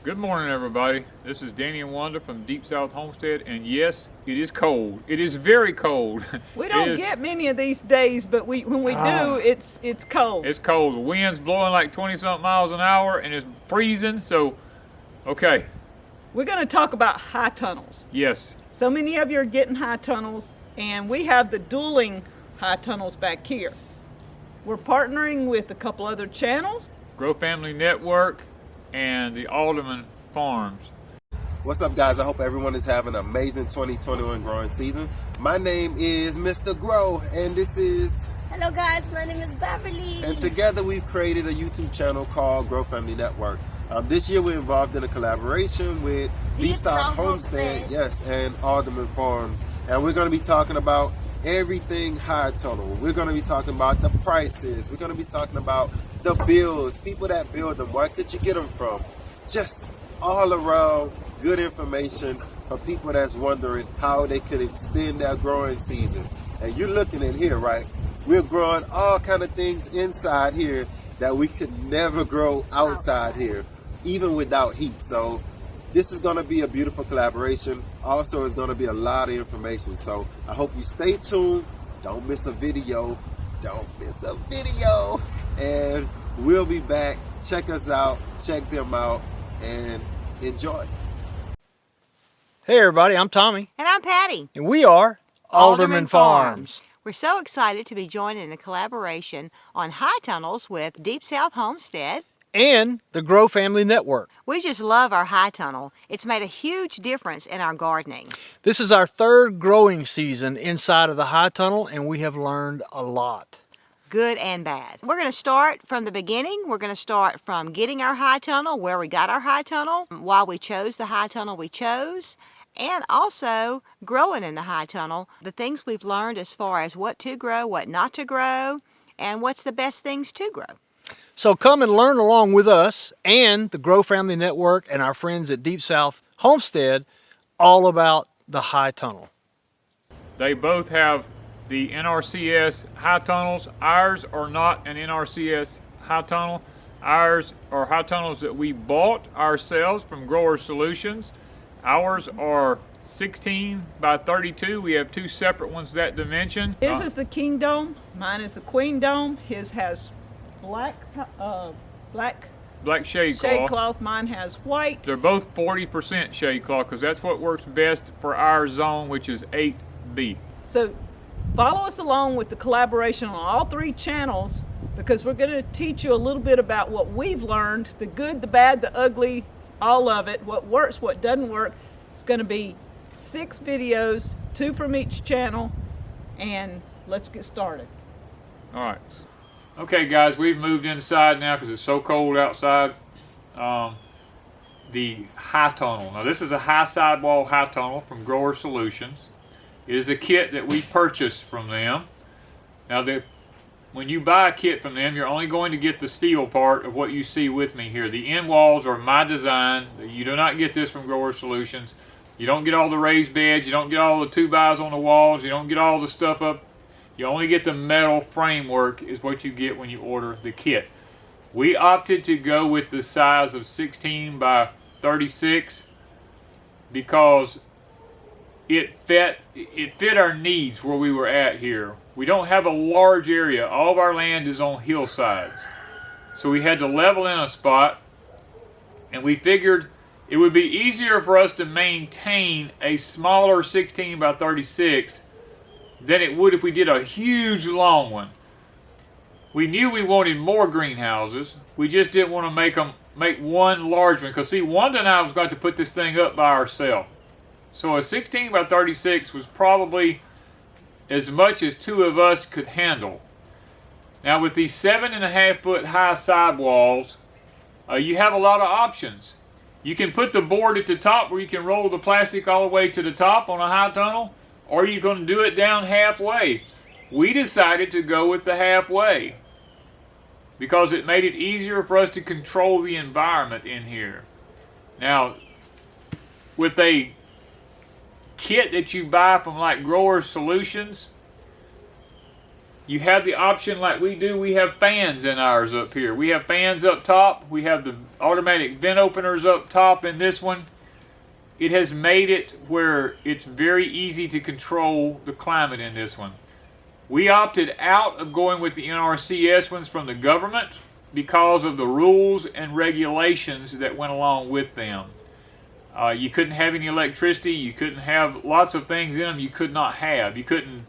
Good morning, everybody. This is Danny and Wanda from Deep South Homestead, and yes, it is cold. It is very cold. We don't get many of these days, but when we do, it's cold. It's cold. The wind's blowing like 20-something miles an hour, and it's freezing. So, okay. We're going to talk about high tunnels. Yes. So many of you are getting high tunnels, and we have the dueling high tunnels back here. We're partnering with a couple other channels. Grow Family Network and the Alderman Farms. What's up, guys? I hope everyone is having an amazing 2021 growing season. My name is Mr. Grow, and this is... Hello guys, my name is Beverly. And together we've created a YouTube channel called Grow Family Network. This year we're involved in a collaboration with Deep South Homestead, yes, and Alderman Farms. And we're going to be talking about everything high tunnel. We're going to be talking about the prices. We're going to be talking about the bills, people that build them, where could you get them from? Just all around good information for people that's wondering how they could extend their growing season. And you're looking at here, right? We're growing all kind of things inside here that we could never grow outside here, even without heat. So this is going to be a beautiful collaboration. Also, it's going to be a lot of information. So I hope you stay tuned. Don't miss a video. Don't miss a video. And we'll be back. Check us out. Check them out. And enjoy. Hey everybody, I'm Tommy. And I'm Patty. And we are Alderman Farms. We're so excited to be joining a collaboration on high tunnels with Deep South Homestead And the Grow Family Network. We just love our high tunnel. It's made a huge difference in our gardening. This is our third growing season inside of the high tunnel, and we have learned a lot. Good and bad. We're going to start from the beginning. We're going to start from getting our high tunnel, where we got our high tunnel, why we chose the high tunnel we chose, and also growing in the high tunnel, the things we've learned as far as what to grow, what not to grow, and what's the best things to grow. So come and learn along with us and the Grow Family Network and our friends at Deep South Homestead all about the high tunnel. They both have the NRCS high tunnels. Ours are not an NRCS high tunnel. Ours are high tunnels that we bought ourselves from Grower Solutions. Ours are 16 by 32. We have two separate ones that dimension. His is the King Dome. Mine is the Queen Dome. His has black shade cloth. Mine has white. They're both 40% shade cloth because that's what works best for our zone, which is 8B. So follow us along with the collaboration on all three channels, because we're going to teach you a little bit about what we've learned, the good, the bad, the ugly, all of it, what works, what doesn't work. It's going to be 6 videos, 2 from each channel, and let's get started. All right. Okay, guys, we've moved inside now because it's so cold outside. The high tunnel. Now, this is a high sidewall high tunnel from Grower Solutions. It is a kit that we purchased from them. Now, when you buy a kit from them, you're only going to get the steel part of what you see with me here. The end walls are my design. You do not get this from Grower Solutions. You don't get all the raised beds. You don't get all the 2x on the walls. You don't get all the stuff up. You only get the metal framework is what you get when you order the kit. We opted to go with the size of 16 by 36 because it fit our needs where we were at here. We don't have a large area. All of our land is on hillsides. So we had to level in a spot, and we figured it would be easier for us to maintain a smaller 16 by 36 than it would if we did a huge long one. We knew we wanted more greenhouses. We just didn't want to make one large one, because see, Wanda and I was going to put this thing up by ourselves. So a 16 by 36 was probably as much as 2 of us could handle. Now with these 7.5 foot high sidewalls, you have a lot of options. You can put the board at the top where you can roll the plastic all the way to the top on a high tunnel, or you can do it down halfway. We decided to go with the halfway because it made it easier for us to control the environment in here. Now, with a kit that you buy from like Grower Solutions, you have the option like we do. We have fans in ours up here. We have fans up top. We have the automatic vent openers up top in this one. It has made it where it's very easy to control the climate in this one. We opted out of going with the NRCS ones from the government because of the rules and regulations that went along with them. You couldn't have any electricity. You couldn't have lots of things in them you could not have. You couldn't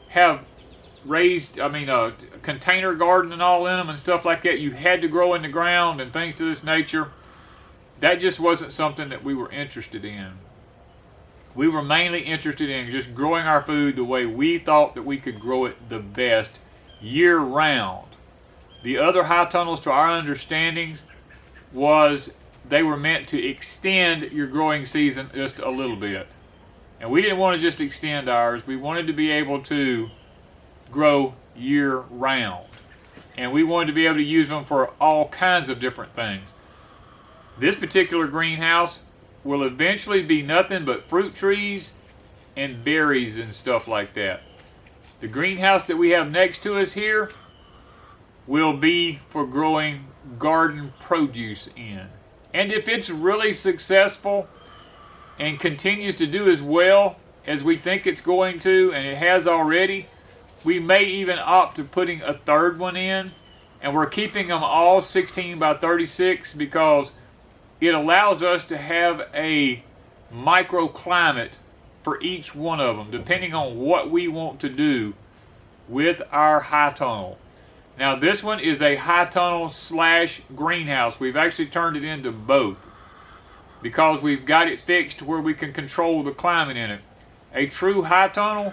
have a container garden and all in them and stuff like that. You had to grow in the ground and things to this nature. That just wasn't something that we were interested in. We were mainly interested in just growing our food the way we thought that we could grow it the best year round. The other high tunnels, to our understanding, was they were meant to extend your growing season just a little bit. And we didn't want to just extend ours. We wanted to be able to grow year round. And we wanted to be able to use them for all kinds of different things. This particular greenhouse will eventually be nothing but fruit trees and berries and stuff like that. The greenhouse that we have next to us here will be for growing garden produce in. And if it's really successful and continues to do as well as we think it's going to, and it has already, we may even opt to putting a third one in. And we're keeping them all 16 by 36 because it allows us to have a microclimate for each one of them, depending on what we want to do with our high tunnel. Now this one is a high tunnel / greenhouse. We've actually turned it into both because we've got it fixed where we can control the climate in it. A true high tunnel,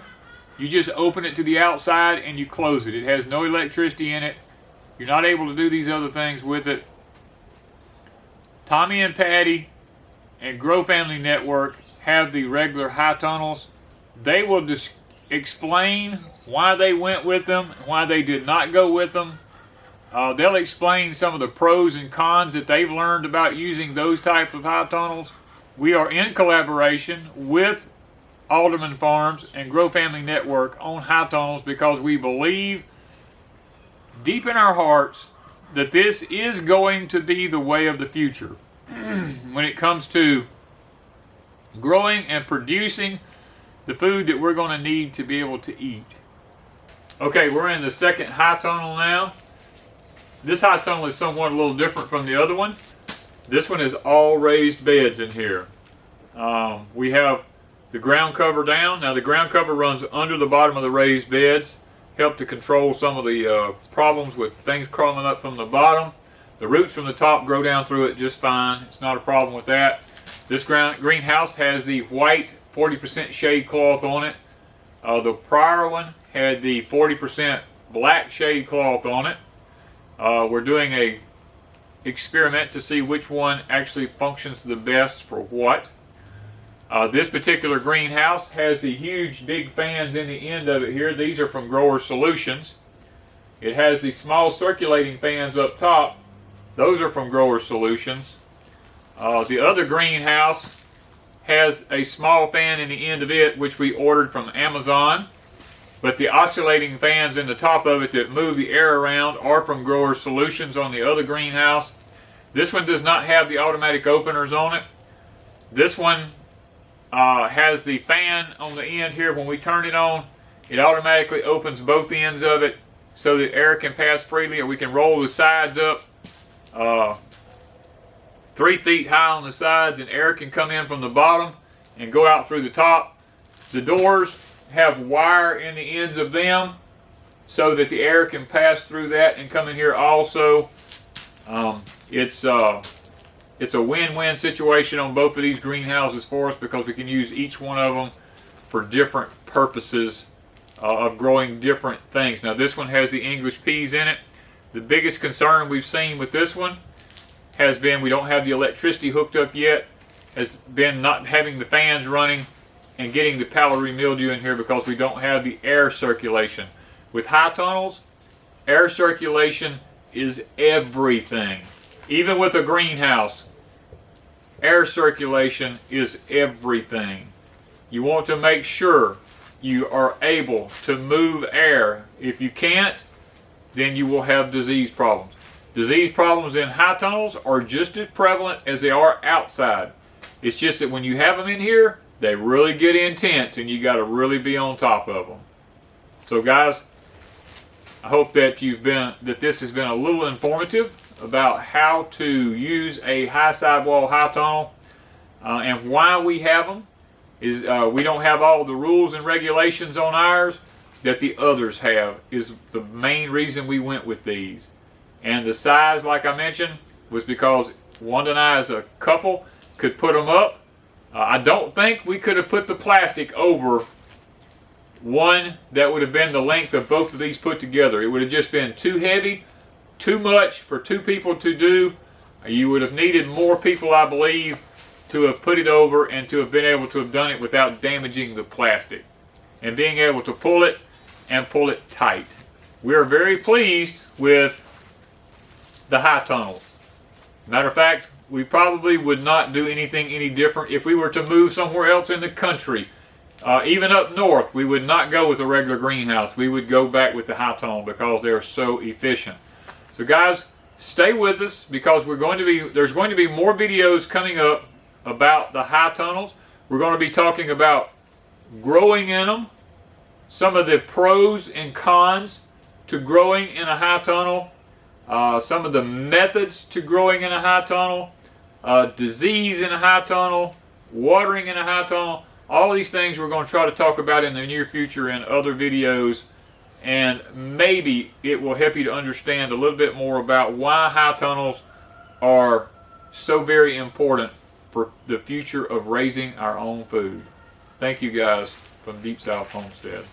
you just open it to the outside and you close it. It has no electricity in it. You're not able to do these other things with it. Tommy and Patty and Grow Family Network have the regular high tunnels. They will just explain why they went with them and why they did not go with them. They'll explain some of the pros and cons that they've learned about using those types of high tunnels. We are in collaboration with Alderman Farms and Grow Family Network on high tunnels because we believe deep in our hearts that this is going to be the way of the future when it comes to growing and producing the food that we're going to need to be able to eat. Okay, we're in the second high tunnel now. This high tunnel is somewhat a little different from the other one. This one is all raised beds in here. We have the ground cover down. Now the ground cover runs under the bottom of the raised beds, help to control some of the problems with things crawling up from the bottom. The roots from the top grow down through it just fine. It's not a problem with that. This greenhouse has the white 40% shade cloth on it. The prior one had the 40% black shade cloth on it. We're doing a experiment to see which one actually functions the best for what. This particular greenhouse has the huge big fans in the end of it here. These are from Grower Solutions. It has the small circulating fans up top. Those are from Grower Solutions. The other greenhouse has a small fan in the end of it, which we ordered from Amazon. But the oscillating fans in the top of it that move the air around are from Grower Solutions on the other greenhouse. This one does not have the automatic openers on it. This one has the fan on the end here. When we turn it on, it automatically opens both ends of it so that air can pass freely, or we can roll the sides up 3 feet high on the sides, and air can come in from the bottom and go out through the top. The doors have wire in the ends of them so that the air can pass through that and come in here also. It's a win-win situation on both of these greenhouses for us because we can use each one of them for different purposes of growing different things. Now this one has the English peas in it. The biggest concern we've seen with this one has been we don't have the electricity hooked up yet, has been not having the fans running and getting the powdery mildew in here because we don't have the air circulation. With high tunnels, air circulation is everything. Even with a greenhouse, air circulation is everything. You want to make sure you are able to move air. If you can't, then you will have disease problems. Disease problems in high tunnels are just as prevalent as they are outside. It's just that when you have them in here, they really get intense and you got to really be on top of them. So guys, I hope that this has been a little informative about how to use a high sidewall high tunnel, and why we have them is we don't have all the rules and regulations on ours that the others have, is the main reason we went with these. And the size, like I mentioned, was because Wanda and I as a couple could put them up. I don't think we could have put the plastic over one that would have been the length of both of these put together. It would have just been too heavy, too much for two people to do. You would have needed more people, I believe, to have put it over and to have been able to have done it without damaging the plastic and being able to pull it and pull it tight. We are very pleased with the high tunnels. Matter of fact, we probably would not do anything any different if we were to move somewhere else in the country. Even up north, we would not go with a regular greenhouse. We would go back with the high tunnel because they're so efficient. So guys, stay with us because there's going to be more videos coming up about the high tunnels. We're going to be talking about growing in them, some of the pros and cons to growing in a high tunnel, some of the methods to growing in a high tunnel, disease in a high tunnel, watering in a high tunnel. All these things we're going to try to talk about in the near future in other videos, and maybe it will help you to understand a little bit more about why high tunnels are so very important for the future of raising our own food. Thank you guys from Deep South Homestead.